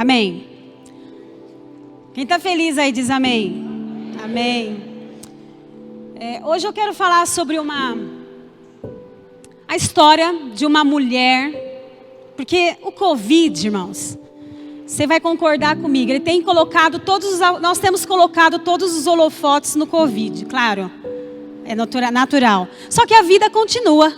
Amém? Quem está feliz aí diz amém. Amém. Hoje eu quero falar sobre a história de uma mulher, porque o Covid, irmãos, você vai concordar comigo, ele tem colocado nós temos colocado todos os holofotes no Covid, claro, é natural. Só que a vida continua,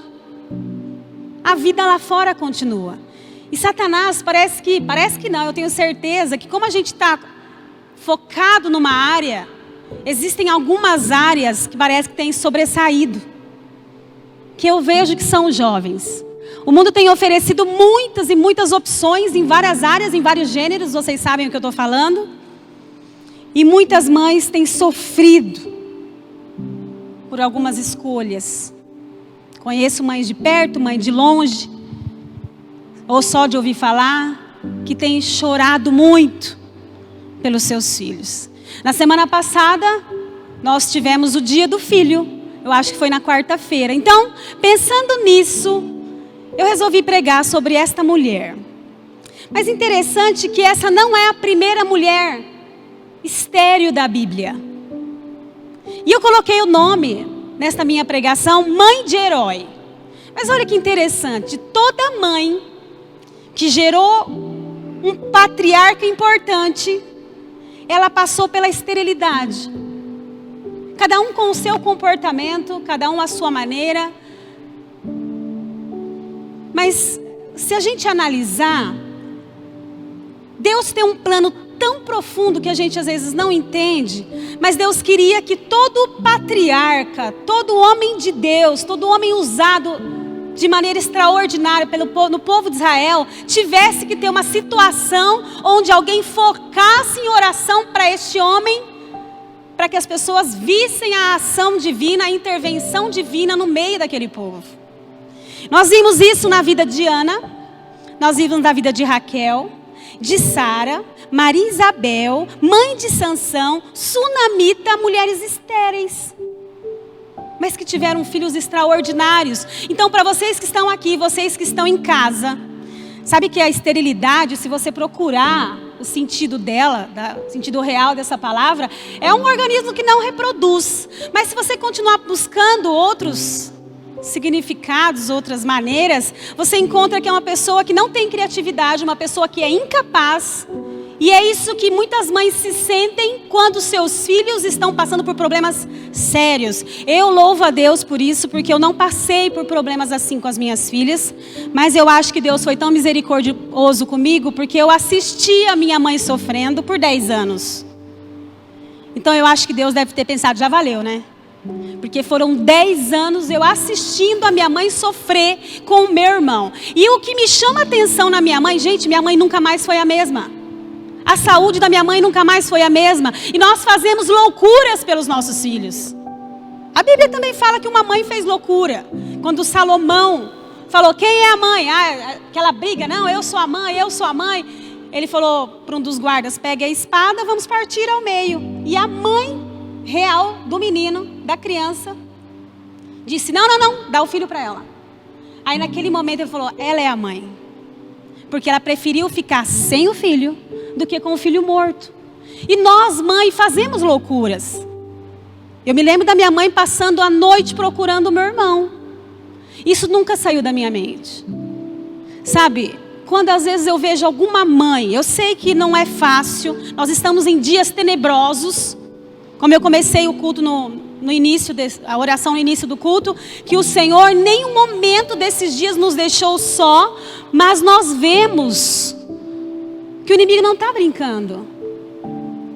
a vida lá fora continua. E Satanás parece que não, eu tenho certeza que como a gente está focado numa área, existem algumas áreas que parece que têm sobressaído, que eu vejo que são jovens. O mundo tem oferecido muitas e muitas opções em várias áreas, em vários gêneros, vocês sabem o que eu estou falando. E muitas mães têm sofrido por algumas escolhas. Conheço mães de perto, mães de longe, ou só de ouvir falar, que têm chorado muito pelos seus filhos. Na semana passada, nós tivemos o Dia do Filho. Eu acho que foi na quarta-feira. Então, pensando nisso, eu resolvi pregar sobre esta mulher. Mas interessante que essa não é a primeira mulher estéril da Bíblia. E eu coloquei o nome, nesta minha pregação, Mãe de Herói. Mas olha que interessante, toda mãe que gerou um patriarca importante, ela passou pela esterilidade. Cada um com o seu comportamento, cada um à sua maneira. Mas se a gente analisar, Deus tem um plano tão profundo que a gente às vezes não entende. Mas Deus queria que todo patriarca, todo homem de Deus, todo homem usado de maneira extraordinária no povo de Israel, tivesse que ter uma situação onde alguém focasse em oração para este homem, para que as pessoas vissem a ação divina, a intervenção divina no meio daquele povo. Nós vimos isso na vida de Ana, nós vimos na vida de Raquel, de Sara, Maria Isabel, mãe de Sansão, Sunamita, mulheres estéreis, mas que tiveram filhos extraordinários. Então, para vocês que estão aqui, vocês que estão em casa, sabe que a esterilidade, se você procurar o sentido dela, o sentido real dessa palavra, é um organismo que não reproduz. Mas se você continuar buscando outros significados, outras maneiras, você encontra que é uma pessoa que não tem criatividade, uma pessoa que é incapaz. E é isso que muitas mães se sentem quando seus filhos estão passando por problemas sérios. Eu louvo a Deus por isso, porque eu não passei por problemas assim com as minhas filhas. Mas eu acho que Deus foi tão misericordioso comigo, porque eu assisti a minha mãe sofrendo por 10 anos. Então eu acho que Deus deve ter pensado, já valeu, né? Porque foram 10 anos eu assistindo a minha mãe sofrer com o meu irmão. E o que me chama a atenção na minha mãe, gente, minha mãe nunca mais foi a mesma. A saúde da minha mãe nunca mais foi a mesma. E nós fazemos loucuras pelos nossos filhos. A Bíblia também fala que uma mãe fez loucura. Quando Salomão falou, quem é a mãe? Aquela briga, não, eu sou a mãe, eu sou a mãe. Ele falou para um dos guardas, pegue a espada, vamos partir ao meio. E a mãe real do menino, da criança, disse, não, dá o filho para ela. Aí naquele momento ele falou, ela é a mãe. Porque ela preferiu ficar sem o filho do que com o filho morto. E nós, mãe, fazemos loucuras. Eu me lembro da minha mãe passando a noite procurando o meu irmão. Isso nunca saiu da minha mente. Sabe, quando às vezes eu vejo alguma mãe, eu sei que não é fácil, nós estamos em dias tenebrosos, como eu comecei o culto no início, a oração no início do culto, que o Senhor em nenhum momento desses dias nos deixou só, mas nós vemos que o inimigo não está brincando.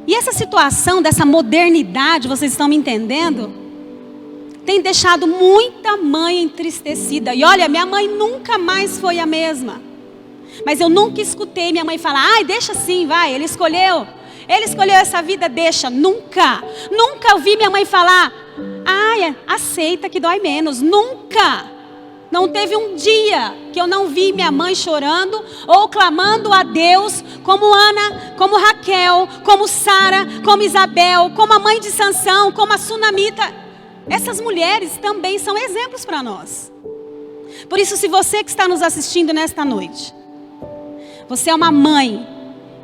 E essa situação dessa modernidade, vocês estão me entendendo? Tem deixado muita mãe entristecida. E olha, minha mãe nunca mais foi a mesma. Mas eu nunca escutei minha mãe falar, ai, deixa assim, vai, ele escolheu essa vida, deixa. Nunca ouvi minha mãe falar, ai, aceita que dói menos. Nunca. Não teve um dia que eu não vi minha mãe chorando ou clamando a Deus, como Ana, como Raquel, como Sara, como Isabel, como a mãe de Sansão, como a Sunamita. Essas mulheres também são exemplos para nós. Por isso, se você que está nos assistindo nesta noite, você é uma mãe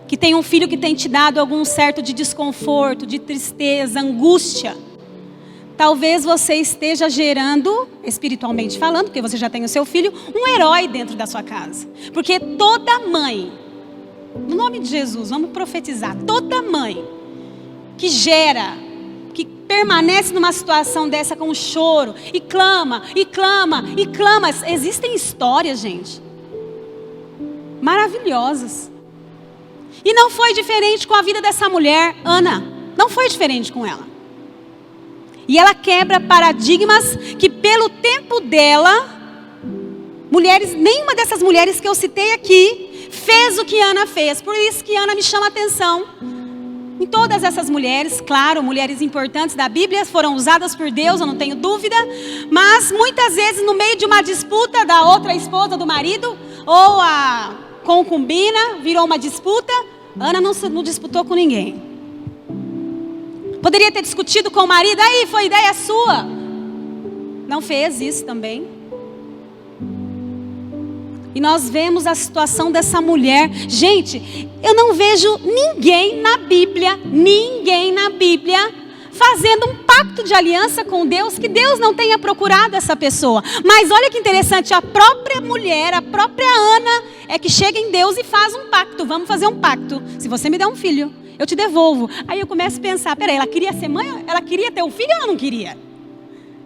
que tem um filho que tem te dado algum certo de desconforto, de tristeza, angústia. Talvez você esteja gerando, espiritualmente falando, porque você já tem o seu filho, um herói dentro da sua casa. Porque toda mãe, no nome de Jesus, vamos profetizar, toda mãe que gera, que permanece numa situação dessa com choro, e clama, e clama, e clama. Existem histórias, gente, maravilhosas. E não foi diferente com a vida dessa mulher, Ana. Não foi diferente com ela. E ela quebra paradigmas que pelo tempo dela, nenhuma dessas mulheres que eu citei aqui, fez o que Ana fez. Por isso que Ana me chama a atenção. Em todas essas mulheres, claro, mulheres importantes da Bíblia, foram usadas por Deus, eu não tenho dúvida. Mas muitas vezes no meio de uma disputa da outra esposa do marido, ou a concubina, virou uma disputa, Ana não disputou com ninguém. Poderia ter discutido com o marido, aí foi ideia sua. Não fez isso também. E nós vemos a situação dessa mulher. Gente, eu não vejo ninguém na Bíblia, fazendo um pacto de aliança com Deus, que Deus não tenha procurado essa pessoa. Mas olha que interessante, a própria mulher, a própria Ana, é que chega em Deus e faz um pacto. Vamos fazer um pacto. Se você me der um filho, eu te devolvo. Aí eu começo a pensar, peraí, ela queria ser mãe? Ela queria ter um filho ou ela não queria?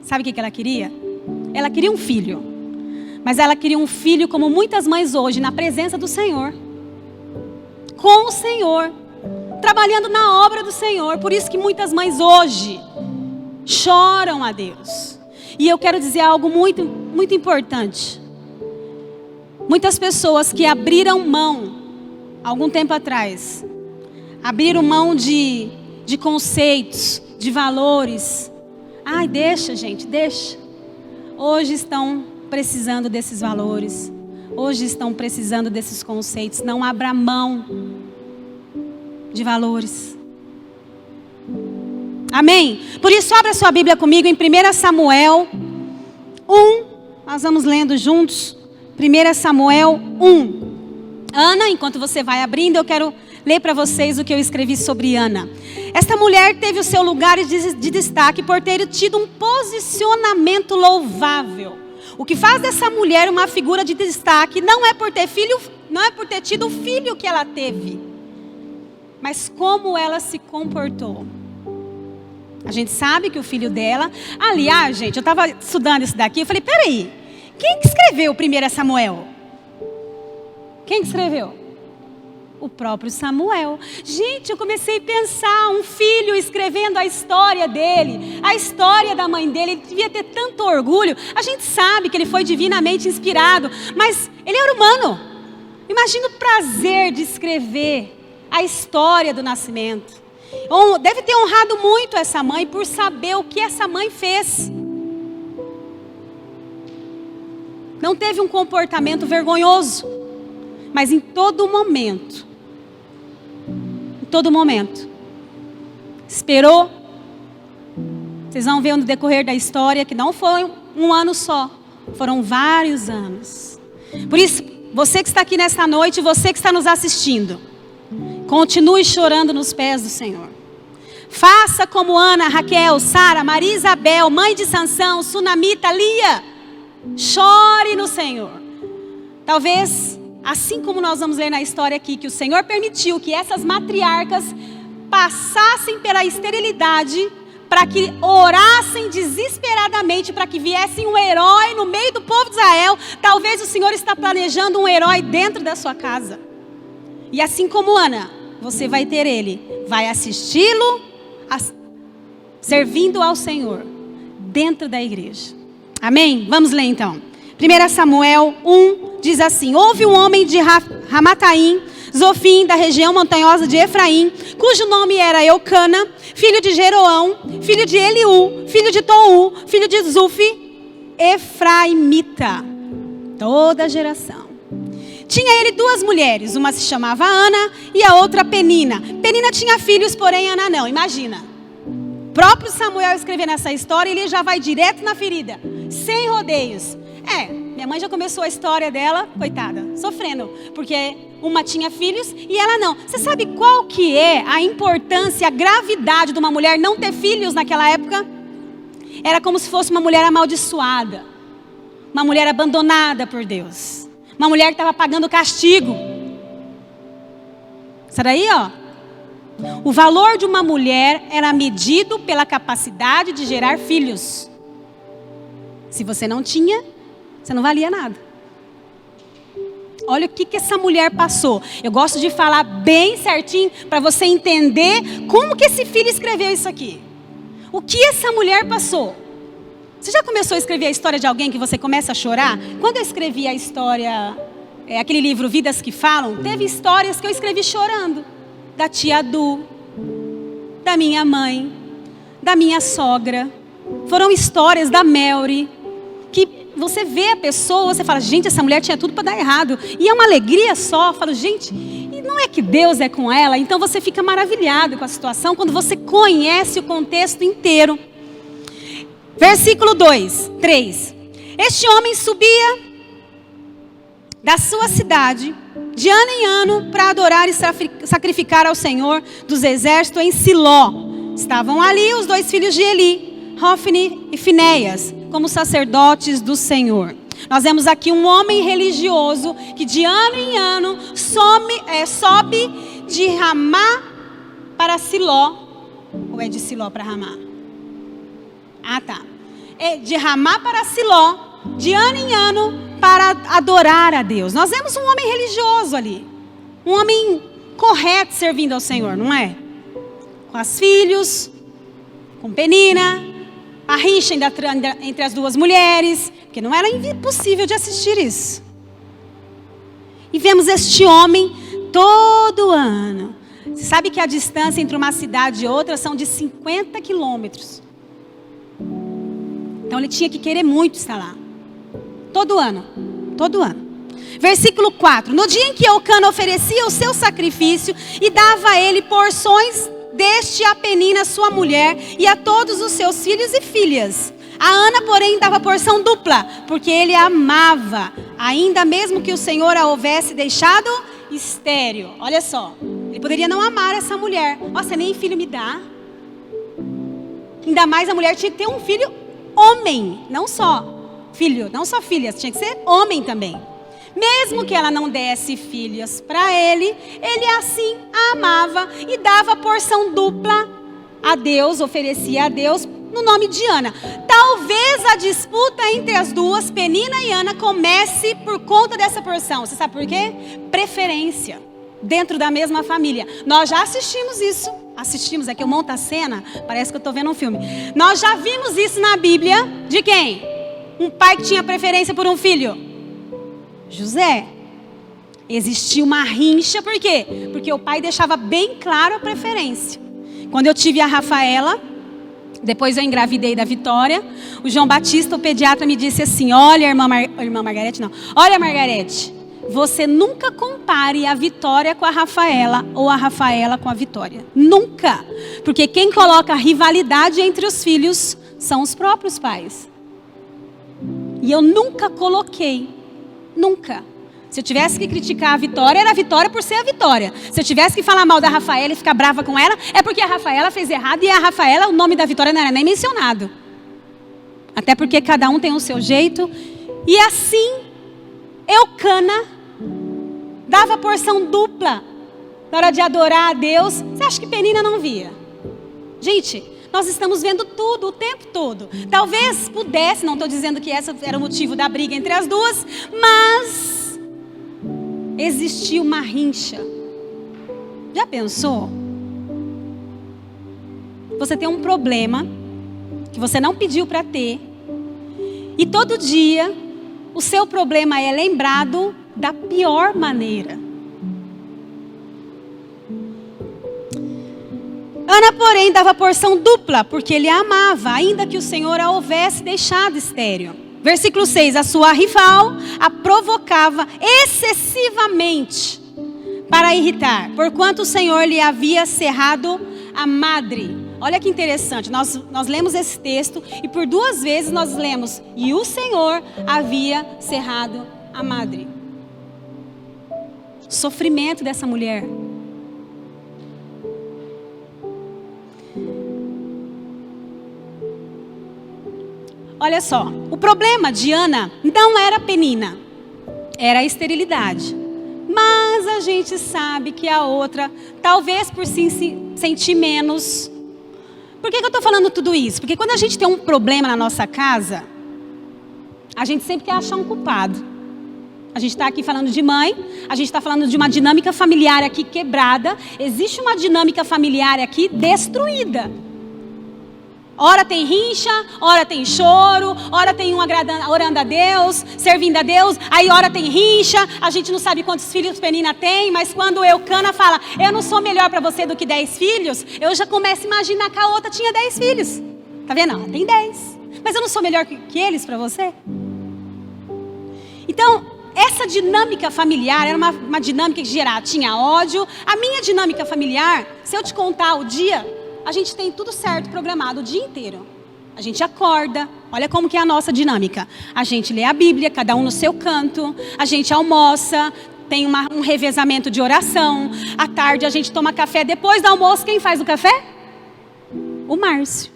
Sabe o que ela queria? Ela queria um filho. Mas ela queria um filho como muitas mães hoje, na presença do Senhor. Com o Senhor. Trabalhando na obra do Senhor. Por isso que muitas mães hoje choram a Deus. E eu quero dizer algo muito, muito importante. Muitas pessoas que abriram mão, algum tempo atrás, abriram mão de conceitos, de valores. Ai, deixa, gente, deixa. Hoje estão precisando desses valores. Hoje estão precisando desses conceitos. Não abra mão de valores. Amém? Por isso, abra sua Bíblia comigo em 1 Samuel 1. Nós vamos lendo juntos. 1 Samuel 1. Ana, enquanto você vai abrindo, eu quero ler para vocês o que eu escrevi sobre Ana. Esta mulher teve o seu lugar de destaque por ter tido um posicionamento louvável. O que faz dessa mulher uma figura de destaque não é por ter tido o filho que ela teve, mas como ela se comportou. A gente sabe que o filho dela... Aliás, gente, eu estava estudando isso daqui, eu falei, peraí, quem que escreveu 1 Samuel? Quem que escreveu? O próprio Samuel. Gente, eu comecei a pensar, um filho escrevendo a história dele, a história da mãe dele, ele devia ter tanto orgulho. A gente sabe que ele foi divinamente inspirado, mas ele era humano. Imagina o prazer de escrever a história do nascimento. Deve ter honrado muito essa mãe por saber o que essa mãe fez. Não teve um comportamento vergonhoso, mas em todo momento, esperou. Vocês vão ver no decorrer da história que não foi um ano só, foram vários anos. Por isso, você que está aqui nesta noite, você que está nos assistindo, continue chorando nos pés do Senhor. Faça como Ana, Raquel, Sara, Maria Isabel, mãe de Sansão, Sunamita, Lia. Chore no Senhor. Talvez, assim como nós vamos ler na história aqui, que o Senhor permitiu que essas matriarcas passassem pela esterilidade, para que orassem desesperadamente, para que viesse um herói no meio do povo de Israel. Talvez o Senhor está planejando um herói dentro da sua casa. E assim como Ana, você vai ter ele, vai assisti-lo, servindo ao Senhor, dentro da igreja. Amém? Vamos ler então. 1 Samuel 1 diz assim: houve um homem de Ramataim, Zofim, da região montanhosa de Efraim, cujo nome era Eucana, filho de Jeroão, filho de Eliú, filho de Tou, filho de Zufi, Efraimita. Toda geração. Tinha ele duas mulheres, uma se chamava Ana e a outra Penina. Penina tinha filhos, porém Ana não. Imagina. próprio Samuel escrevendo essa história, ele já vai direto na ferida, sem rodeios. Minha mãe já começou a história dela, coitada, sofrendo, porque uma tinha filhos e ela não. Você sabe qual que é a importância, a gravidade de uma mulher não ter filhos naquela época? Era como se fosse uma mulher amaldiçoada, uma mulher abandonada por Deus, uma mulher que estava pagando castigo. Isso daí, o valor de uma mulher era medido pela capacidade de gerar filhos. Se você não tinha, você não valia nada. Olha o que essa mulher passou. Eu gosto de falar bem certinho para você entender como que esse filho escreveu isso aqui. O que essa mulher passou? Você já começou a escrever a história de alguém que você começa a chorar? Quando eu escrevi a história, aquele livro Vidas que Falam, teve histórias que eu escrevi chorando. Da tia Du, da minha mãe, da minha sogra. Foram histórias da Melry, que você vê a pessoa, você fala, gente, essa mulher tinha tudo para dar errado. E é uma alegria só. Eu falo, gente, e não é que Deus é com ela? Então você fica maravilhado com a situação quando você conhece o contexto inteiro. Versículo 3. Este homem subia da sua cidade de ano em ano para adorar e sacrificar ao Senhor dos exércitos em Siló. Estavam ali os 2 filhos de Eli, Hofni e Finéias, como sacerdotes do Senhor. Nós vemos aqui um homem religioso que de ano em ano sobe de Ramá para Siló. Ou é de Siló para Ramá? Tá. É de Ramá para Siló, de ano em ano, para adorar a Deus. Nós vemos um homem religioso ali. Um homem correto servindo ao Senhor, não é? Com as filhos, com Penina, a rixa entre as 2 mulheres, porque não era impossível de assistir isso. E vemos este homem todo ano. Você sabe que a distância entre uma cidade e outra são de 50 quilômetros. Então ele tinha que querer muito estar lá. Todo ano. Versículo 4. No dia em que Eucana oferecia o seu sacrifício e dava a ele porções deste a Penina, sua mulher, e a todos os seus filhos e filhas. A Ana, porém, dava porção dupla, porque ele a amava, ainda mesmo que o Senhor a houvesse deixado estéril. Olha só, ele poderia não amar essa mulher. Nossa, nem filho me dá. Ainda mais a mulher tinha que ter um filho homem, não só filho, não só filhas, tinha que ser homem também. Mesmo que ela não desse filhos para ele, ele assim a amava e dava porção dupla a Deus, oferecia a Deus no nome de Ana. Talvez a disputa entre as 2, Penina e Ana, comece por conta dessa porção. Você sabe por quê? Preferência dentro da mesma família. Nós já assistimos isso. É que eu monto a cena, parece que eu estou vendo um filme. Nós já vimos isso na Bíblia. De quem? Um pai que tinha preferência por um filho. José. Existia uma rincha, por quê? Porque o pai deixava bem claro a preferência. Quando eu tive a Rafaela, depois eu engravidei da Vitória, o João Batista, o pediatra, me disse assim, olha, olha, Margarete, você nunca compare a Vitória com a Rafaela ou a Rafaela com a Vitória. Nunca. Porque quem coloca a rivalidade entre os filhos são os próprios pais. E eu nunca coloquei. Nunca. Se eu tivesse que criticar a Vitória, era a Vitória por ser a Vitória. Se eu tivesse que falar mal da Rafaela e ficar brava com ela, é porque a Rafaela fez errado e a Rafaela, o nome da Vitória não era nem mencionado. Até porque cada um tem o seu jeito. E assim, Eucana dava porção dupla na hora de adorar a Deus. Você acha que Penina não via? Gente, nós estamos vendo tudo o tempo todo. Talvez pudesse, não estou dizendo que esse era o motivo da briga entre as 2, mas existia uma rincha. Já pensou? Você tem um problema que você não pediu para ter, e todo dia o seu problema é lembrado da pior maneira. Ana, porém, dava porção dupla, porque ele a amava, ainda que o Senhor a houvesse deixado estéril. Versículo 6, a sua rival a provocava excessivamente para irritar, porquanto o Senhor lhe havia cerrado a madre. olha que interessante, nós lemos esse texto e por 2 vezes nós lemos: e o Senhor havia cerrado a madre. O sofrimento dessa mulher. Olha só, o problema de Ana não era Penina, era a esterilidade. Mas a gente sabe que a outra, talvez por se sentir menos. Por que eu estou falando tudo isso? Porque quando a gente tem um problema na nossa casa, a gente sempre quer achar um culpado. A gente está aqui falando de mãe, a gente está falando de uma dinâmica familiar aqui quebrada. Existe uma dinâmica familiar aqui destruída. Ora tem rincha, ora tem choro, ora tem um orando a Deus, servindo a Deus, aí ora tem rincha, a gente não sabe quantos filhos Penina tem, mas quando Eucana fala, eu não sou melhor para você do que 10 filhos, eu já começo a imaginar que a outra tinha 10 filhos. Tá vendo? Ela tem 10. Mas eu não sou melhor que eles para você? Então, essa dinâmica familiar era uma dinâmica que tinha ódio. A minha dinâmica familiar, se eu te contar o dia, a gente tem tudo certo programado o dia inteiro. A gente acorda, olha como que é a nossa dinâmica. A gente lê a Bíblia, cada um no seu canto. A gente almoça, tem um revezamento de oração. À tarde a gente toma café. Depois do almoço, quem faz o café? O Márcio.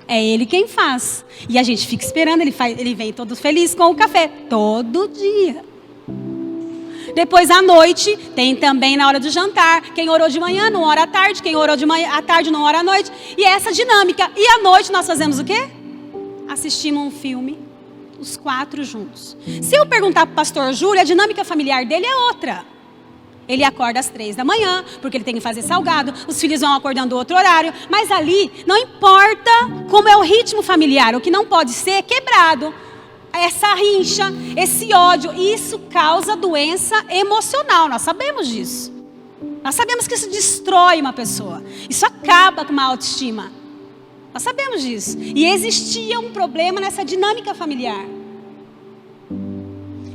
É ele quem faz. E a gente fica esperando, ele vem todo feliz com o café. Todo dia. Depois à noite, tem também na hora do jantar. Quem orou de manhã não ora à tarde. Quem orou de manhã à tarde não ora à noite. E essa dinâmica. E à noite nós fazemos o quê? Assistimos um filme, os 4 juntos. Se eu perguntar para o pastor Júlio, a dinâmica familiar dele é outra. Ele acorda às 3 da manhã, porque ele tem que fazer salgado. Os filhos vão acordando outro horário. Mas ali, não importa como é o ritmo familiar. O que não pode ser é quebrado. Essa rincha, esse ódio, isso causa doença emocional, nós sabemos disso. Nós sabemos que isso destrói uma pessoa, isso acaba com uma autoestima. Nós sabemos disso. E existia um problema nessa dinâmica familiar.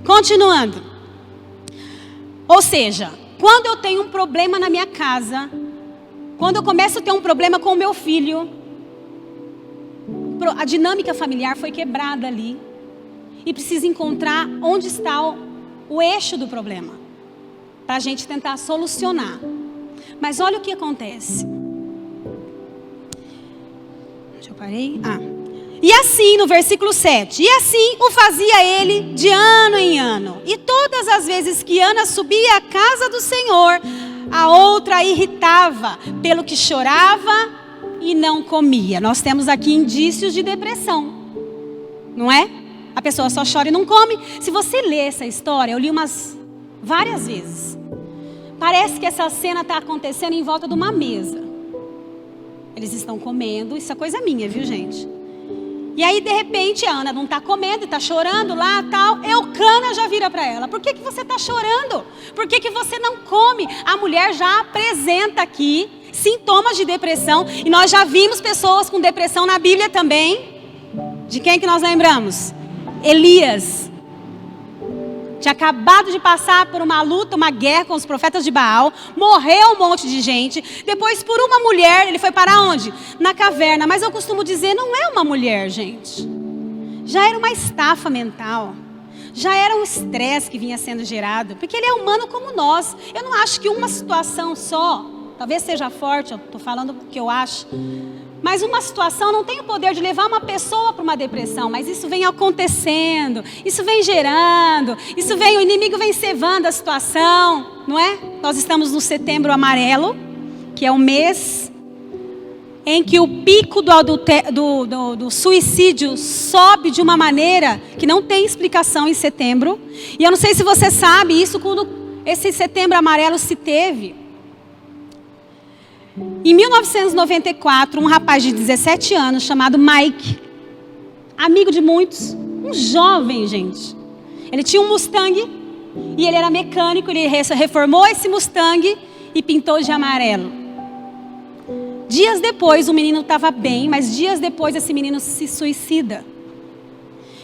Continuando. Ou seja, quando eu tenho um problema na minha casa, quando eu começo a ter um problema com o meu filho, a dinâmica familiar foi quebrada ali. E precisa encontrar onde está o eixo do problema, para a gente tentar solucionar. Mas olha o que acontece. Deixa eu parei. E assim, no versículo 7, e assim o fazia ele de ano em ano. E todas as vezes que Ana subia à casa do Senhor, a outra a irritava, pelo que chorava e não comia. Nós temos aqui indícios de depressão, não é? A pessoa só chora e não come. Se você ler essa história, eu li várias vezes. Parece que essa cena está acontecendo em volta de uma mesa. Eles estão comendo, isso é coisa minha, viu, gente? E aí, de repente, a Ana não está comendo, está chorando lá, tal. Eucana já vira para ela: por que você está chorando? Por que você não come? A mulher já apresenta aqui sintomas de depressão. E nós já vimos pessoas com depressão na Bíblia também. De quem que nós lembramos? Elias. Tinha acabado de passar por uma luta, uma guerra com os profetas de Baal. Morreu um monte de gente. Depois, por uma mulher, ele foi para onde? Na caverna. Mas eu costumo dizer, não é uma mulher, gente. Já era uma estafa mental. Já era um estresse que vinha sendo gerado. Porque ele é humano como nós. Eu não acho que uma situação só, talvez seja forte, eu estou falando o que eu acho. Mas uma situação não tem o poder de levar uma pessoa para uma depressão. Mas isso vem acontecendo, isso vem gerando, o inimigo vem cevando a situação, não é? Nós estamos no Setembro Amarelo, que é o mês em que o pico do suicídio sobe de uma maneira que não tem explicação em setembro. E eu não sei se você sabe isso, quando esse Setembro Amarelo se teve. Em 1994, um rapaz de 17 anos chamado Mike, amigo de muitos, um jovem, gente. Ele tinha um Mustang e ele era mecânico, ele reformou esse Mustang e pintou de amarelo. Dias depois, o menino estava bem, mas dias depois esse menino se suicida.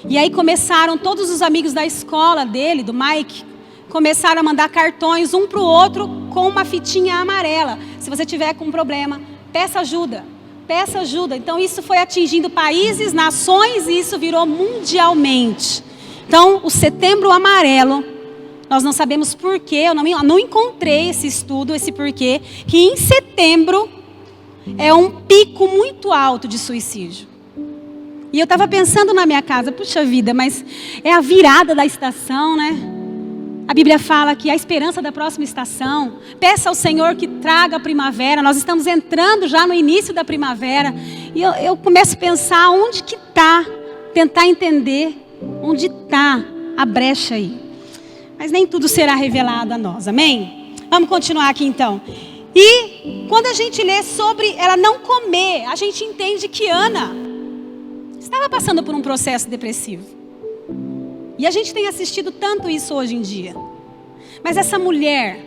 E aí começaram todos os amigos da escola dele, do Mike, começaram a mandar cartões um para o outro com uma fitinha amarela. Se você tiver com um problema, peça ajuda. Peça ajuda. Então isso foi atingindo países, nações, e isso virou mundialmente. Então o Setembro Amarelo, nós não sabemos porquê, eu não encontrei esse estudo, esse porquê, que em setembro é um pico muito alto de suicídio. E eu estava pensando na minha casa, puxa vida, mas é a virada da estação, né? A Bíblia fala que a esperança da próxima estação, peça ao Senhor que traga a primavera, nós estamos entrando já no início da primavera, e eu começo a pensar onde que está, tentar entender onde está a brecha aí. Mas nem tudo será revelado a nós, amém? Vamos continuar aqui então. E quando a gente lê sobre ela não comer, a gente entende que Ana estava passando por um processo depressivo. E a gente tem assistido tanto isso hoje em dia. Mas essa mulher,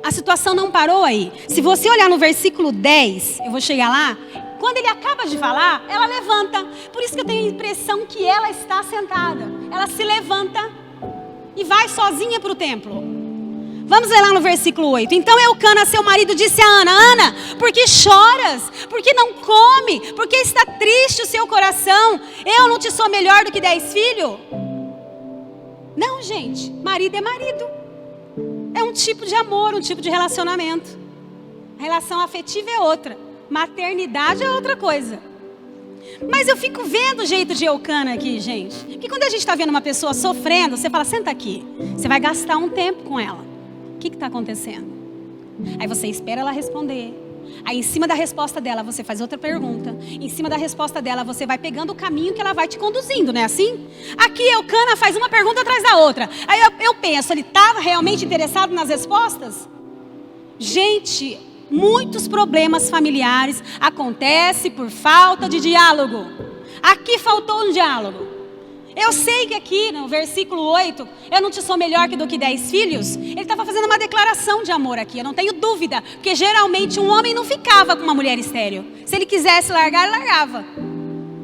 a situação não parou aí. Se você olhar no versículo 10, eu vou chegar lá, quando ele acaba de falar, ela levanta. Por isso que eu tenho a impressão que ela está sentada. Ela se levanta e vai sozinha para o templo. Vamos ler lá no versículo 8. Então Eucana, seu marido, disse a Ana: Ana, por que choras? Por que não come? Por que está triste o seu coração? Eu não te sou melhor do que 10 filhos? Não, gente, marido é marido. É um tipo de amor, um tipo de relacionamento. A relação afetiva é outra. Maternidade é outra coisa. Mas eu fico vendo o jeito de Eucana aqui, gente. Porque quando a gente está vendo uma pessoa sofrendo, você fala, senta aqui. Você vai gastar um tempo com ela. O que está acontecendo? Aí você espera ela responder. Aí em cima da resposta dela você faz outra pergunta. Em cima da resposta dela você vai pegando o caminho que ela vai te conduzindo, não é assim? Aqui Eucana faz uma pergunta atrás da outra. Aí eu penso, ele estava realmente interessado nas respostas? Gente, muitos problemas familiares acontecem por falta de diálogo. Aqui faltou um diálogo. Eu sei que aqui no versículo 8, eu não te sou melhor do que 10 filhos. Ele estava fazendo uma declaração de amor aqui, eu não tenho dúvida. Porque geralmente um homem não ficava com uma mulher estéril. Se ele quisesse largar, ele largava.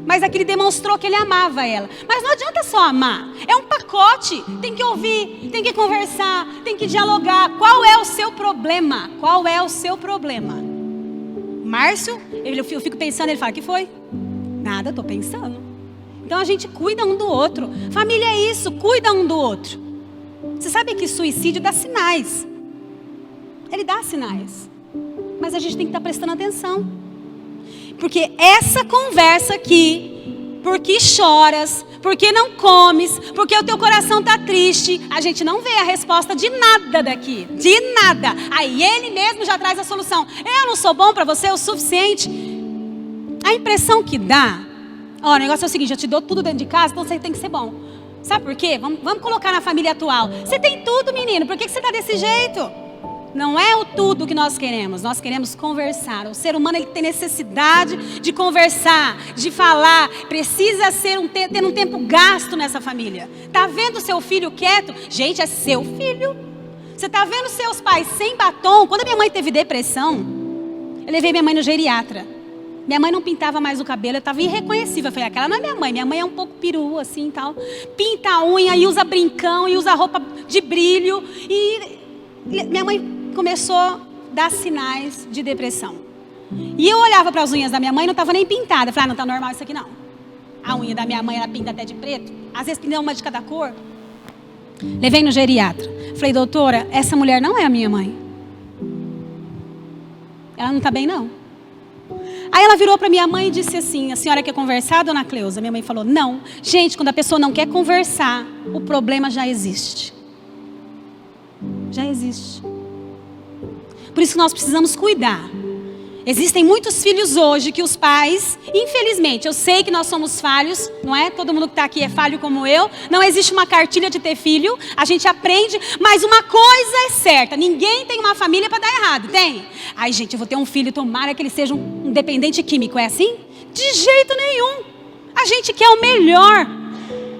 Mas aqui ele demonstrou que ele amava ela. Mas não adianta só amar, é um pacote. Tem que ouvir, tem que conversar, tem que dialogar. Qual é o seu problema? Qual é o seu problema? Márcio, eu fico pensando, ele fala, que foi? Nada, estou pensando. Então a gente cuida um do outro. Família é isso, cuida um do outro. Você sabe que suicídio dá sinais. Ele dá sinais. Mas a gente tem que estar prestando atenção. Porque essa conversa aqui, por que choras, por que não comes, porque o teu coração está triste, a gente não vê a resposta de nada daqui. De nada. Aí ele mesmo já traz a solução. Eu não sou bom para você o suficiente. A impressão que dá, ó, o negócio é o seguinte, eu te dou tudo dentro de casa, então você tem que ser bom. Sabe por quê? Vamos colocar na família atual. Você tem tudo, menino, por que você está desse jeito? Não é o tudo que nós queremos conversar. O ser humano ele tem necessidade de conversar, de falar. Precisa ter um tempo gasto nessa família. Está vendo seu filho quieto? Gente, é seu filho. Você está vendo seus pais sem batom? Quando a minha mãe teve depressão, eu levei minha mãe no geriatra. Minha mãe não pintava mais o cabelo, eu estava irreconhecível. Eu falei, aquela não é minha mãe é um pouco perua assim e tal. Pinta a unha e usa brincão e usa roupa de brilho. E minha mãe começou a dar sinais de depressão. E eu olhava para as unhas da minha mãe e não estava nem pintada. Eu falei, não está normal isso aqui não. A unha da minha mãe ela pinta até de preto. Às vezes pinta uma de cada cor. Levei no geriatra. Falei, doutora, essa mulher não é a minha mãe. Ela não está bem não. Aí ela virou para minha mãe e disse assim, a senhora quer conversar, dona Cleusa? Minha mãe falou, não. Gente, quando a pessoa não quer conversar, o problema já existe. Já existe. Por isso que nós precisamos cuidar. Existem muitos filhos hoje que os pais, infelizmente, eu sei que nós somos falhos, não é? Todo mundo que está aqui é falho como eu. Não existe uma cartilha de ter filho, a gente aprende, mas uma coisa é certa, ninguém tem uma família para dar errado, tem? Ai gente, eu vou ter um filho, tomara que ele seja um dependente químico, é assim? De jeito nenhum, a gente quer o melhor.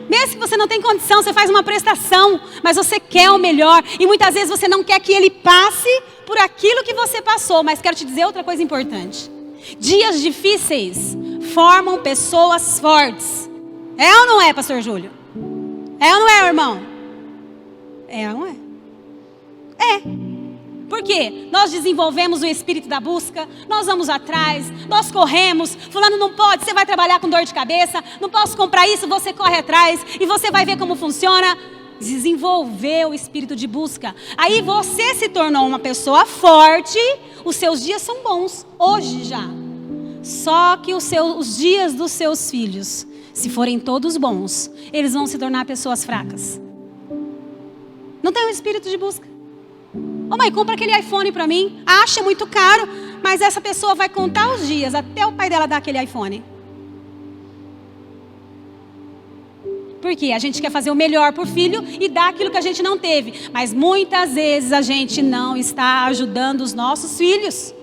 Mesmo que você não tem condição, você faz uma prestação, mas você quer o melhor. E muitas vezes você não quer que ele passe por aquilo que você passou. Mas quero te dizer outra coisa importante. Dias difíceis formam pessoas fortes. É ou não é, pastor Júlio? É ou não é, irmão? É ou não é? É. Por quê? Nós desenvolvemos o espírito da busca, nós vamos atrás, nós corremos. Fulano não pode, você vai trabalhar com dor de cabeça, não posso comprar isso, você corre atrás e você vai ver como funciona. Desenvolveu o espírito de busca. Aí você se tornou uma pessoa forte, os seus dias são bons, hoje já. Só que os dias dos seus filhos, se forem todos bons, eles vão se tornar pessoas fracas. Não tem um espírito de busca. Ô mãe, compra aquele iPhone para mim. Acha muito caro, mas essa pessoa vai contar os dias até o pai dela dar aquele iPhone. Porque a gente quer fazer o melhor para o filho e dar aquilo que a gente não teve. Mas muitas vezes a gente não está ajudando os nossos filhos.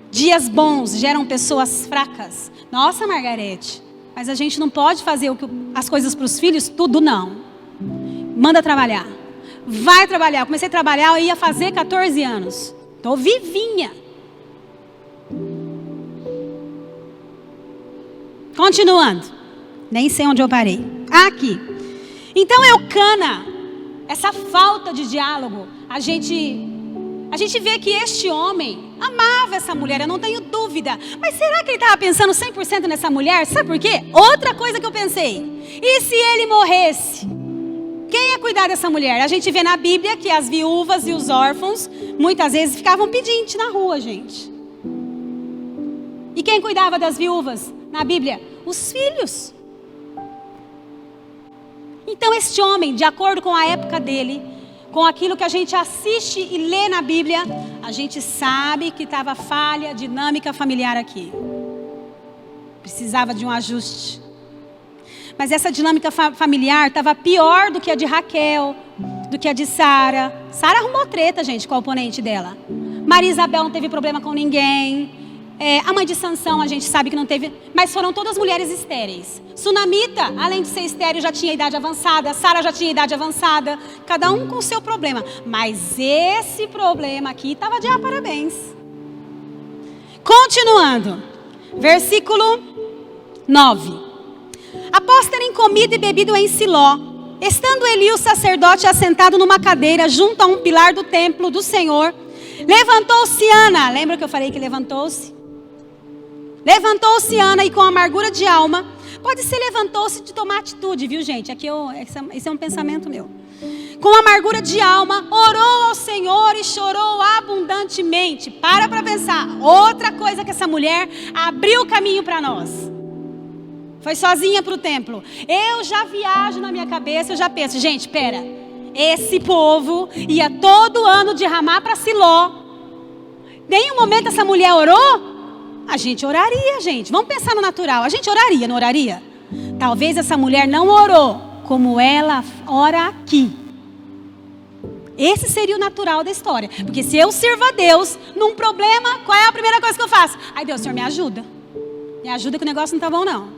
Dias bons geram pessoas fracas. Nossa, Margarete, mas a gente não pode fazer as coisas para os filhos? Tudo não. Manda trabalhar. Vai trabalhar. Comecei a trabalhar, eu ia fazer 14 anos. Estou vivinha. Continuando. Nem sei onde eu parei. Aqui. Então, Elcana, essa falta de diálogo, a gente vê que este homem amava essa mulher, eu não tenho dúvida. Mas será que ele estava pensando 100% nessa mulher? Sabe por quê? Outra coisa que eu pensei. E se ele morresse? Quem ia cuidar dessa mulher? A gente vê na Bíblia que as viúvas e os órfãos, muitas vezes ficavam pedintes na rua, gente. E quem cuidava das viúvas na Bíblia? Os filhos. Então este homem, de acordo com a época dele, com aquilo que a gente assiste e lê na Bíblia, a gente sabe que estava falha, dinâmica familiar aqui. Precisava de um ajuste. Mas essa dinâmica familiar estava pior do que a de Raquel, do que a de Sara. Sara arrumou treta, gente, com o oponente dela. Maria Isabel não teve problema com ninguém. A mãe de Sansão, a gente sabe que não teve, mas foram todas mulheres estéreis. Sunamita, além de ser estéril, já tinha idade avançada. Sara já tinha idade avançada. Cada um com o seu problema. Mas esse problema aqui estava de parabéns. Continuando. Versículo 9. Após terem comido e bebido em Siló, estando Eli, o sacerdote, assentado numa cadeira junto a um pilar do templo do Senhor, levantou-se Ana. Lembra que eu falei que levantou-se? Levantou-se Ana e com amargura de alma, pode ser levantou-se de tomar atitude, viu gente? Aqui esse é um pensamento meu. Com amargura de alma, orou ao Senhor e chorou abundantemente. Para pensar. Outra coisa que essa mulher abriu o caminho para nós. Foi sozinha para o templo. Eu já viajo na minha cabeça, eu já penso, gente, espera. Esse povo ia todo ano derramar para Siló. Nenhum momento essa mulher orou? A gente oraria, gente. Vamos pensar no natural. A gente oraria, não oraria? Talvez essa mulher não orou como ela ora aqui. Esse seria o natural da história. Porque se eu sirvo a Deus num problema, qual é a primeira coisa que eu faço? Ai Deus, Senhor, me ajuda. Me ajuda que o negócio não está bom não.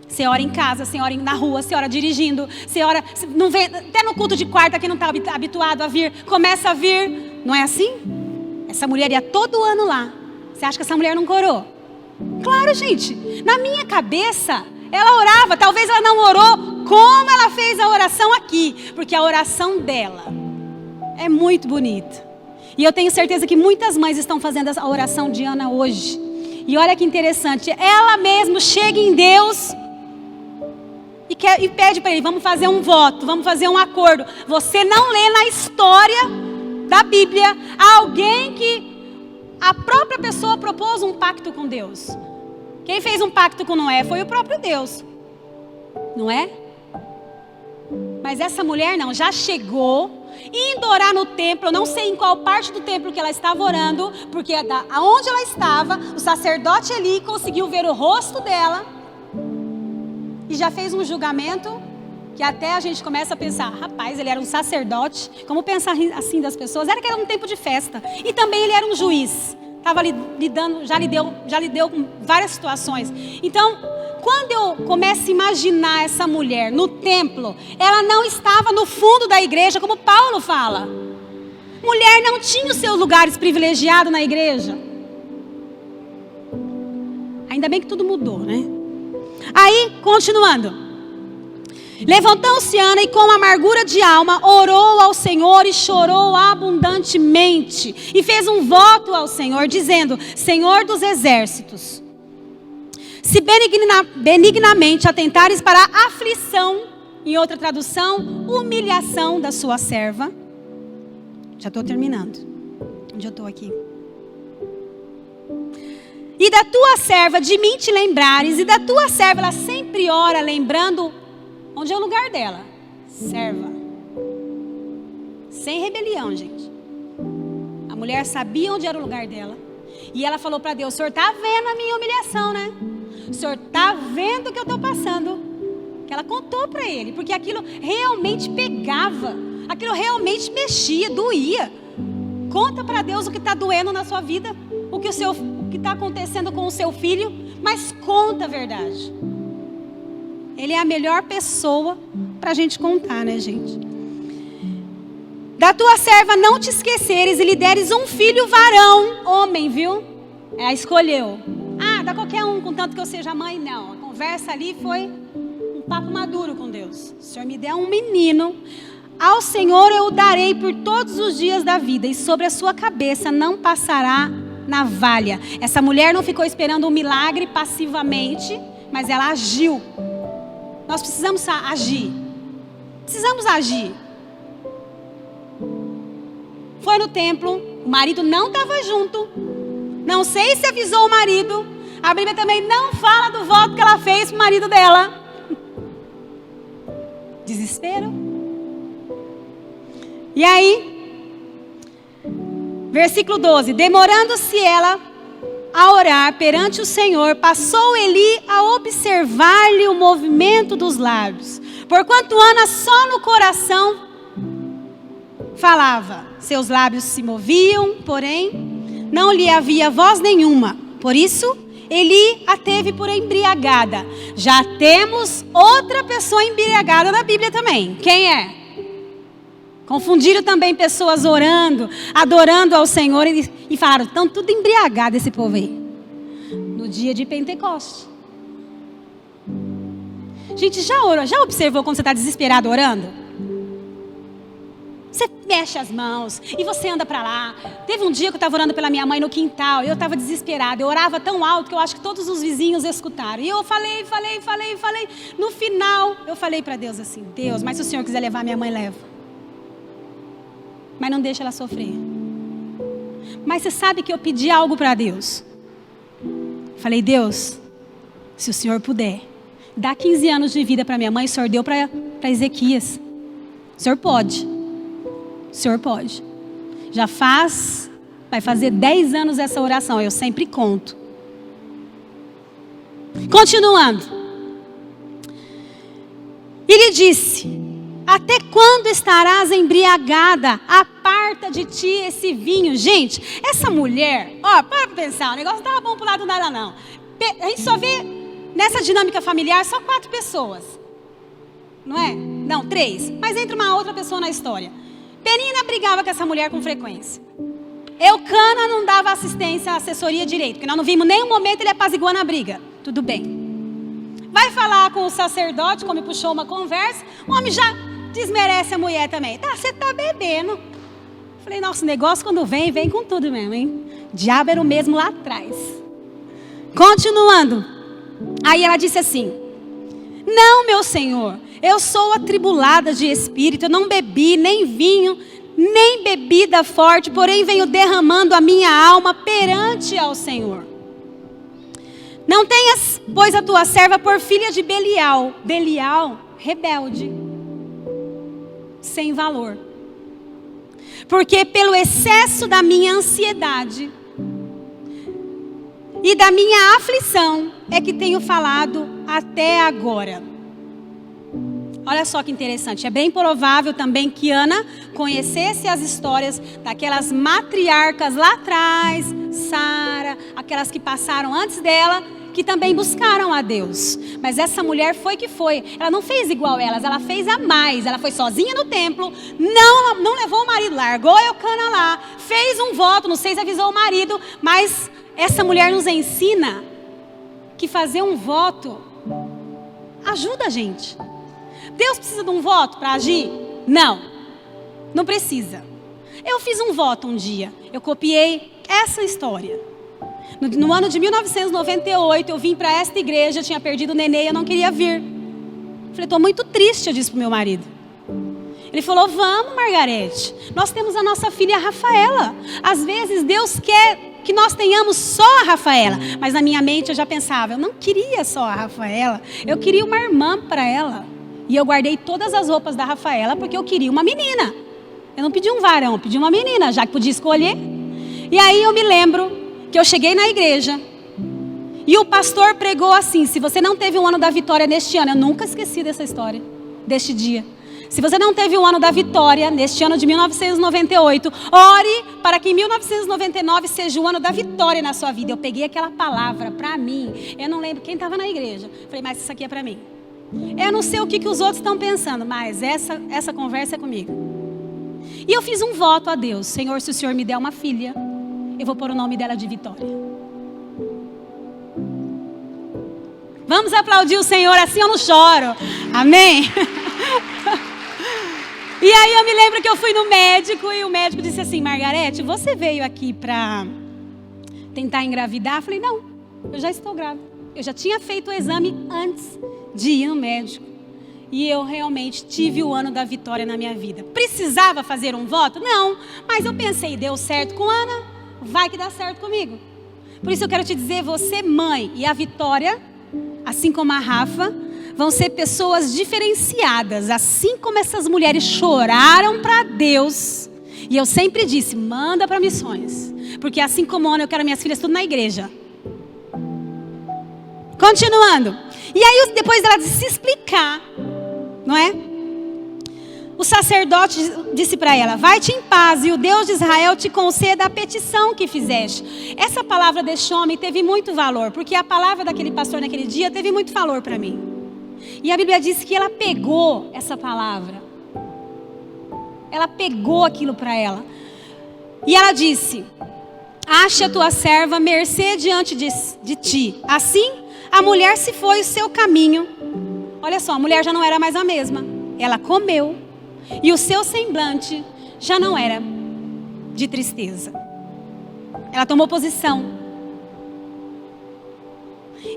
Você ora em casa, você ora na rua, você ora dirigindo, você ora, não vem, até no culto de quarta, quem não está habituado a vir, começa a vir. Não é assim? Essa mulher ia todo ano lá. Você acha que essa mulher não orou? Claro, gente. Na minha cabeça, ela orava. Talvez ela não orou como ela fez a oração aqui. Porque a oração dela é muito bonita. E eu tenho certeza que muitas mães estão fazendo a oração de Ana hoje. E olha que interessante. Ela mesma chega em Deus e pede para ele, vamos fazer um voto, vamos fazer um acordo. Você não lê na história da Bíblia alguém que a própria pessoa propôs um pacto com Deus. Quem fez um pacto com Noé foi o próprio Deus. Não é? Mas essa mulher não, já chegou, indo orar no templo. Eu não sei em qual parte do templo que ela estava orando, porque aonde ela estava, o sacerdote Eli conseguiu ver o rosto dela e já fez um julgamento que até a gente começa a pensar, rapaz, ele era um sacerdote. Como pensar assim das pessoas? Era que era um tempo de festa. E também ele era um juiz. Estava lidando, já lidou com várias situações. Então, quando eu começo a imaginar essa mulher no templo, ela não estava no fundo da igreja, como Paulo fala. Mulher não tinha os seus lugares privilegiados na igreja. Ainda bem que tudo mudou, né? Aí, continuando. Levantou-se Ana e com amargura de alma orou ao Senhor e chorou abundantemente. E fez um voto ao Senhor, dizendo: Senhor dos exércitos, se benignamente atentares para a aflição, em outra tradução, humilhação da sua serva. Já estou terminando. Onde eu estou aqui? E da tua serva de mim te lembrares, e da tua serva, ela sempre ora lembrando onde é o lugar dela. Serva. Sem rebelião, gente. A mulher sabia onde era o lugar dela. E ela falou para Deus: o Senhor está vendo a minha humilhação, né? O Senhor está vendo o que eu estou passando. Que ela contou para ele, porque aquilo realmente pegava. Aquilo realmente mexia, doía. Conta para Deus o que está doendo na sua vida. O que está acontecendo com o seu filho. Mas conta a verdade. Ele é a melhor pessoa para a gente contar, né, gente? Da tua serva não te esqueceres e lhe deres um filho varão. Homem, viu? Ela escolheu. Ah, dá qualquer um, contanto que eu seja mãe. Não, a conversa ali foi um papo maduro com Deus. O Senhor me der um menino. Ao Senhor eu o darei por todos os dias da vida, e sobre a sua cabeça não passará navalha. Essa mulher não ficou esperando um milagre passivamente, mas ela agiu. Nós precisamos agir. Precisamos agir. Foi no templo, o marido não estava junto. Não sei se avisou o marido. A Bíblia também não fala do voto que ela fez para o marido dela. Desespero. E aí, versículo 12: demorando-se ela a orar perante o Senhor, passou Eli a observar-lhe o movimento dos lábios. Porquanto Ana só no coração falava, seus lábios se moviam, porém não lhe havia voz nenhuma. Por isso Eli a teve por embriagada. Já temos outra pessoa embriagada na Bíblia também. Quem é? Confundiram também pessoas orando, adorando ao Senhor e falaram: estão tudo embriagado esse povo aí. No dia de Pentecostes. Gente, já observou quando você está desesperado orando? Você mexe as mãos e você anda para lá. Teve um dia que eu estava orando pela minha mãe no quintal e eu estava desesperada. Eu orava tão alto que eu acho que todos os vizinhos escutaram. E eu falei. No final, eu falei para Deus assim: Deus, mas se o Senhor quiser levar minha mãe, leva. Mas não deixa ela sofrer. Mas você sabe que eu pedi algo para Deus. Falei: Deus, se o Senhor puder, dá 15 anos de vida para minha mãe. O Senhor deu para Ezequias. O Senhor pode. O Senhor pode. Vai fazer 10 anos essa oração. Eu sempre conto. Continuando. Ele disse: até quando estarás embriagada? Aparta de ti esse vinho. Gente, essa mulher, para pensar, o negócio não estava bom para o lado dela não. A gente só vê nessa dinâmica familiar só 4 pessoas. Não é? Não, 3. Mas entra uma outra pessoa na história. Penina brigava com essa mulher com frequência. Eucana não dava assessoria direito, porque nós não vimos nenhum momento ele apaziguando a briga. Tudo bem. Vai falar com o sacerdote, como puxou uma conversa, o homem já desmerece a mulher também. Tá, você tá bebendo. Falei: nossa, o negócio quando vem com tudo mesmo, hein? O diabo era o mesmo lá atrás. Continuando. Aí ela disse assim: não, meu senhor, eu sou atribulada de espírito, eu não bebi nem vinho, nem bebida forte, porém venho derramando a minha alma perante ao Senhor. Não tenhas, pois, a tua serva por filha de Belial. Belial, rebelde, sem valor. Porque pelo excesso da minha ansiedade e da minha aflição é que tenho falado até agora. Olha só que interessante. É bem provável também que Ana conhecesse as histórias daquelas matriarcas lá atrás, Sara, aquelas que passaram antes dela, que também buscaram a Deus. Mas essa mulher foi que foi. Ela não fez igual elas, ela fez a mais. Ela foi sozinha no templo, não levou o marido, largou a Eucana lá, fez um voto, não sei se avisou o marido, mas essa mulher nos ensina que fazer um voto ajuda a gente. Deus precisa de um voto para agir? Não, não precisa. Eu fiz um voto um dia, eu copiei essa história. No ano de 1998, eu vim para esta igreja, tinha perdido o nenê e eu não queria vir. Falei, estou muito triste, eu disse para o meu marido. Ele falou, vamos, Margarete, nós temos a nossa filha, a Rafaela. Às vezes Deus quer que nós tenhamos só a Rafaela, mas na minha mente eu já pensava, eu não queria só a Rafaela, eu queria uma irmã para ela. E eu guardei todas as roupas da Rafaela porque eu queria uma menina. Eu não pedi um varão, eu pedi uma menina, já que podia escolher. E aí eu me lembro que eu cheguei na igreja e o pastor pregou assim, se você não teve um ano da vitória neste ano, eu nunca esqueci dessa história, deste dia. Se você não teve um ano da vitória neste ano de 1998, ore para que em 1999 seja o ano da vitória na sua vida. Eu peguei aquela palavra para mim, eu não lembro quem estava na igreja. Falei, mas isso aqui é para mim. Eu não sei o que os outros estão pensando, mas essa conversa é comigo. E eu fiz um voto a Deus. Senhor, se o Senhor me der uma filha, eu vou pôr o nome dela de Vitória. Vamos aplaudir o Senhor, assim eu não choro. Amém? E aí eu me lembro que eu fui no médico e o médico disse assim, Margarete, você veio aqui para tentar engravidar? Eu falei, não, eu já estou grávida. Eu já tinha feito o exame antes de ir no médico. E eu realmente tive o ano da vitória na minha vida. Precisava fazer um voto? Não, mas eu pensei, deu certo com Ana, vai que dá certo comigo. Por isso eu quero te dizer, você mãe e a Vitória, assim como a Rafa, vão ser pessoas diferenciadas, assim como essas mulheres choraram para Deus. E eu sempre disse, manda para missões, porque assim como Ana, eu quero minhas filhas tudo na igreja. Continuando. E aí depois dela se explicar, não é? O sacerdote disse para ela, vai-te em paz e o Deus de Israel te conceda a petição que fizeste. Essa palavra deste homem teve muito valor, porque a palavra daquele pastor naquele dia teve muito valor para mim. E a Bíblia diz que ela pegou essa palavra. Ela pegou aquilo para ela. E ela disse, ache a tua serva mercê diante de ti. Assim, a mulher se foi o seu caminho. Olha só, a mulher já não era mais a mesma. Ela comeu. E o seu semblante já não era de tristeza. Ela tomou posição.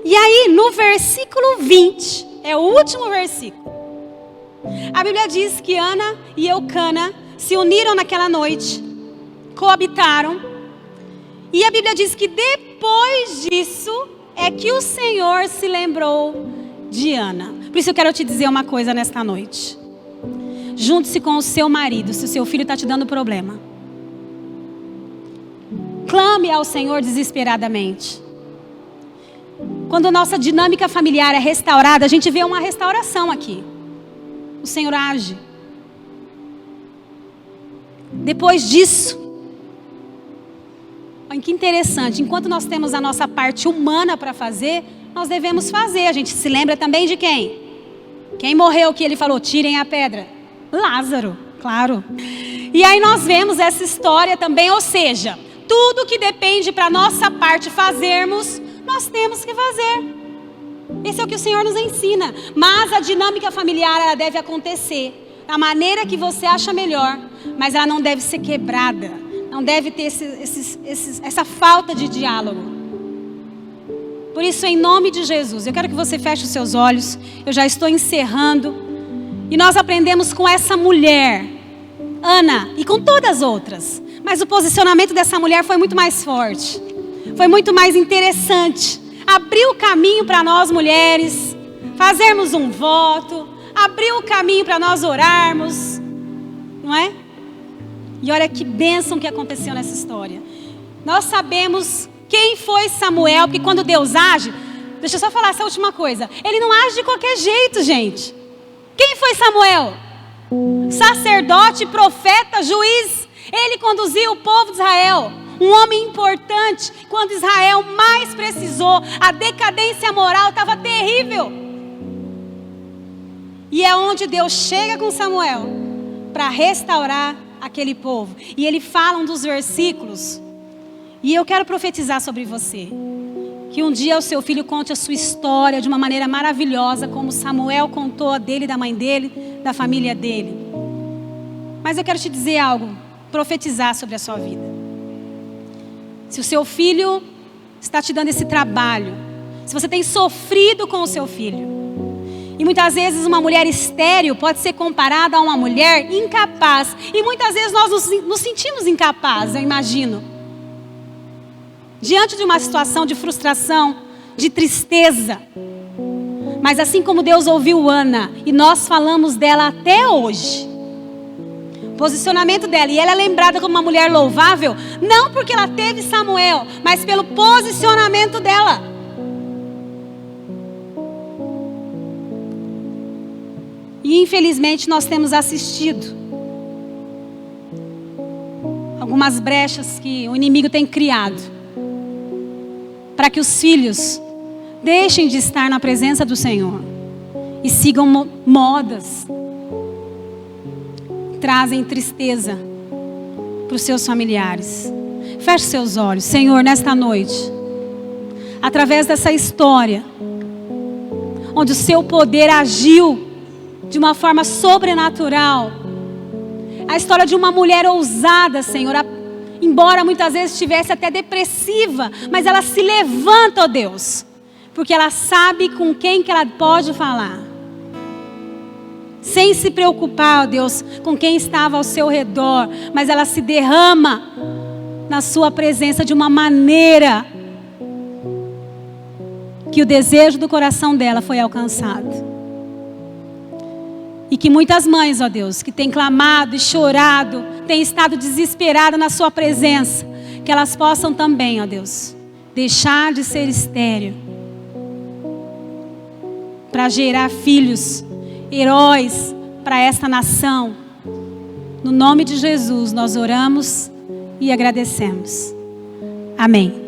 E aí, no versículo 20, é o último versículo. A Bíblia diz que Ana e Eucana se uniram naquela noite, coabitaram. E a Bíblia diz que depois disso é que o Senhor se lembrou de Ana. Por isso eu quero te dizer uma coisa nesta noite. Junte-se com o seu marido, se o seu filho está te dando problema. Clame ao Senhor desesperadamente. Quando a nossa dinâmica familiar é restaurada, a gente vê uma restauração aqui. O Senhor age. Depois disso, olha que interessante, enquanto nós temos a nossa parte humana para fazer, nós devemos fazer. A gente se lembra também de quem? Quem morreu que ele falou, tirem a pedra? Lázaro, claro. E aí nós vemos essa história também, ou seja, tudo que depende para nossa parte fazermos, nós temos que fazer. Esse é o que o Senhor nos ensina. Mas a dinâmica familiar, ela deve acontecer da maneira que você acha melhor, mas ela não deve ser quebrada. Não deve ter essa falta de diálogo. Por isso, em nome de Jesus, eu quero que você feche os seus olhos. Eu já estou encerrando. E nós aprendemos com essa mulher, Ana, e com todas as outras. Mas o posicionamento dessa mulher foi muito mais forte. Foi muito mais interessante. Abriu o caminho para nós mulheres fazermos um voto. Abriu o caminho para nós orarmos. Não é? E olha que bênção que aconteceu nessa história. Nós sabemos quem foi Samuel, porque quando Deus age... Deixa eu só falar essa última coisa. Ele não age de qualquer jeito, gente. Quem foi Samuel? Sacerdote, profeta, juiz. Ele conduziu o povo de Israel. Um homem importante. Quando Israel mais precisou, a decadência moral estava terrível. E é onde Deus chega com Samuel para restaurar aquele povo. E ele fala um dos versículos. E eu quero profetizar sobre você. Que um dia o seu filho conte a sua história de uma maneira maravilhosa, como Samuel contou a dele, da mãe dele, da família dele. Mas eu quero te dizer algo, profetizar sobre a sua vida. Se o seu filho está te dando esse trabalho, se você tem sofrido com o seu filho, e muitas vezes uma mulher estéril pode ser comparada a uma mulher incapaz, e muitas vezes nós nos sentimos incapazes, eu imagino. Diante de uma situação de frustração, de tristeza. Mas assim como Deus ouviu Ana, e nós falamos dela até hoje, o posicionamento dela, e ela é lembrada como uma mulher louvável, não porque ela teve Samuel, mas pelo posicionamento dela. E infelizmente nós temos assistido algumas brechas que o inimigo tem criado, para que os filhos deixem de estar na presença do Senhor e sigam modas, trazem tristeza para os seus familiares. Feche seus olhos, Senhor, nesta noite, através dessa história, onde o seu poder agiu de uma forma sobrenatural, a história de uma mulher ousada, Senhor, embora muitas vezes estivesse até depressiva, mas ela se levanta, ó Deus, porque ela sabe com quem que ela pode falar, sem se preocupar, ó Deus, com quem estava ao seu redor, mas ela se derrama na sua presença de uma maneira que o desejo do coração dela foi alcançado. E que muitas mães, ó Deus, que têm clamado e chorado, têm estado desesperadas na sua presença, que elas possam também, ó Deus, deixar de ser estéril, para gerar filhos, heróis para esta nação. No nome de Jesus nós oramos e agradecemos. Amém.